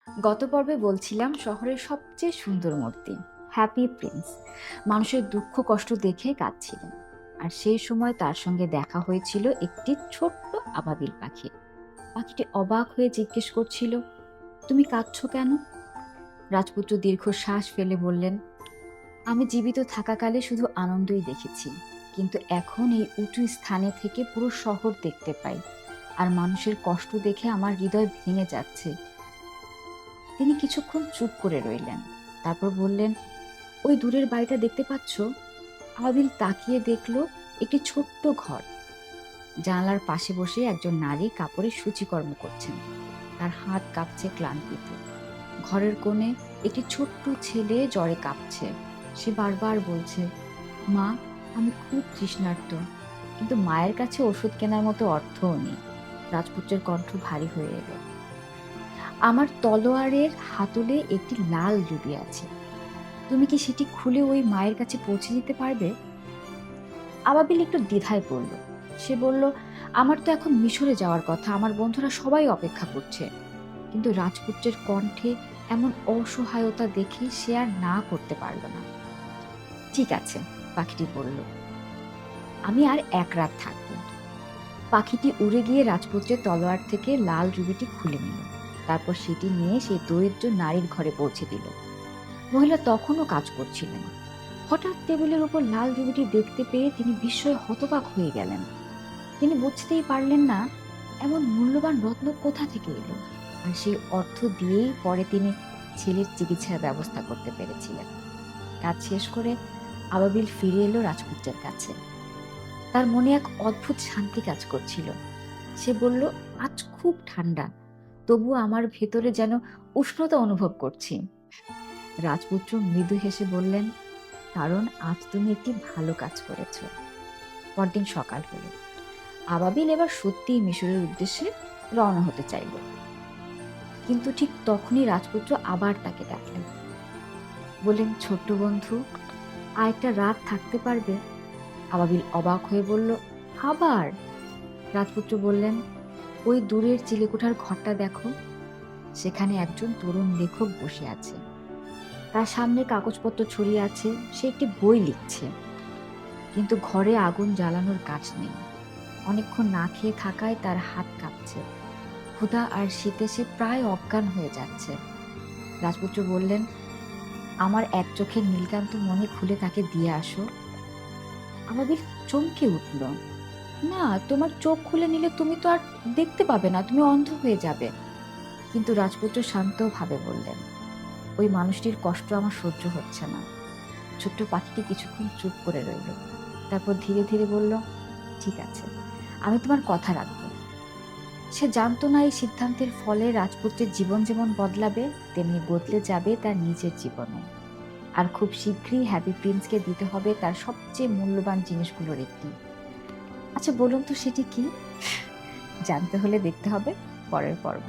গত পর্বে বলছিলাম শহরের সবচেয়ে সুন্দর মূর্তি হ্যাপি প্রিন্স মানুষের দুঃখ কষ্ট দেখে কাঁদছিলেন। আর সেই সময় তার সঙ্গে দেখা হয়েছিল একটি ছোট্ট আবাবিল পাখি। পাখিটি অবাক হয়ে জিজ্ঞেস করছিল, তুমি কাঁদছো কেন? রাজপুত্র দীর্ঘশ্বাস ফেলে বললেন, আমি জীবিত থাকাকালে শুধু আনন্দই দেখেছি, কিন্তু এখন এই উঁচু স্থানে থেকে পুরো শহর দেখতে পাই, আর মানুষের কষ্ট দেখে আমার হৃদয় ভেঙে যাচ্ছে। তিনি কিছুক্ষণ চুপ করে রইলেন, তারপর বললেন, ওই দূরের বাড়িটা দেখতে পাচ্ছ? আবিল তাকিয়ে দেখল একটি ছোট্ট ঘর। জানালার পাশে বসে একজন নারী কাপড়ের সূচিকর্ম করছেন, তার হাত কাঁপছে ক্লান্তিতে। ঘরের কোণে একটি ছোট্ট ছেলে জ্বরে কাঁপছে। সে বারবার বলছে, মা, আমি খুব তৃষ্ণার্ত, কিন্তু মায়ের কাছে ওষুধ কেনার মতো অর্থও নেই। রাজপুত্রের কণ্ঠ ভারী হয়ে এলো। আমার তলোয়ারের হাতলে একটি লাল রুবি আছে, তুমি কি সেটি খুলে ওই মায়ের কাছে পৌঁছে দিতে পারবে? আবাবিল একটু দ্বিধায় পড়ল। সে বলল, আমার তো এখন মিশরে যাওয়ার কথা, আমার বন্ধুরা সবাই অপেক্ষা করছে। কিন্তু রাজপুত্রের কণ্ঠে এমন অসহায়তা দেখে সে আর না করতে পারল না। ঠিক আছে, পাখিটি বলল, আমি আর এক রাত থাকব। পাখিটি উড়ে গিয়ে রাজপুত্রের তলোয়ার থেকে লাল রুবিটি খুলে নিল। তারপর সেটি নিয়ে সেই দরিদ্র নারীর ঘরে পৌঁছে দিল। মহিলা তখনও কাজ করছিলেন। হঠাৎ টেবিলের উপর লাল রুবিটি দেখতে পেয়ে তিনি বিস্ময়ে হতবাক হয়ে গেলেন। তিনি বুঝতেই পারলেন না এমন মূল্যবান রত্ন কোথা থেকে এলো, আর সেই অর্থ দিয়েই পরে তিনি ছেলের চিকিৎসার ব্যবস্থা করতে পেরেছিলেন। কাজ শেষ করে আবাবিল ফিরে এলো রাজপুত্রের কাছে। তার মনে এক অদ্ভুত শান্তি কাজ করছিল। সে বলল, আজ খুব ঠান্ডা, তবুও আমার ভেতরে যেন উষ্ণতা অনুভব করছি। রাজপুত্র মৃদু হেসে বললেন, কারণ আজ তুমি একটি ভালো কাজ করেছ। পরদিন সকাল হলো। আবাবিল এবার সত্যিই মিশরের উদ্দেশ্যে রওনা হতে চাইল, কিন্তু ঠিক তখনই রাজপুত্র আবার তাকে ডাকলেন। বললেন, ছোট্ট বন্ধু, আর একটা রাত থাকতে পারবে? আবাবিল অবাক হয়ে বলল, আবার? রাজপুত্র বললেন, ওই দূরের চিলেকোঠার ঘরটা দেখো, সেখানে একজন তরুণ লেখক বসে আছে। তার সামনে কাগজপত্র ছড়িয়ে আছে, সে একটি বই লিখছে, কিন্তু ঘরে আগুন জ্বালানোর কাজ নেই। অনেকক্ষণ না খেয়ে থাকায় তার হাত কাঁপছে। ক্ষুধা আর শীতে সে প্রায় অজ্ঞান হয়ে যাচ্ছে। রাজপুত্র বললেন, আমার এক চোখের নীলকান্ত মণি খুলে তাকে দিয়ে আসো। আবাবিল চমকে উঠল। না, তোমার চোখ খুলে নিলে তুমি তো আর দেখতে পাবে না, তুমি অন্ধ হয়ে যাবে। কিন্তু রাজপুত্র শান্তভাবে বললেন, ওই মানুষটির কষ্ট আমার সহ্য হচ্ছে না। ছোট্ট পাখিটি কিছুক্ষণ চুপ করে রইল, তারপর ধীরে ধীরে বলল, ঠিক আছে, আমি তোমার কথা রাখবো। সে জানতো না এই সিদ্ধান্তের ফলে রাজপুত্রের জীবন যেমন বদলাবে, তেমনি বদলে যাবে তার নিজের জীবনও। আর খুব শীঘ্রই হ্যাপি প্রিন্সকে দিতে হবে তার সবচেয়ে মূল্যবান জিনিসগুলোর একটি। আচ্ছা বলুন তো, সেটি কি? জানতে হলে দেখতে হবে পরের পর্ব।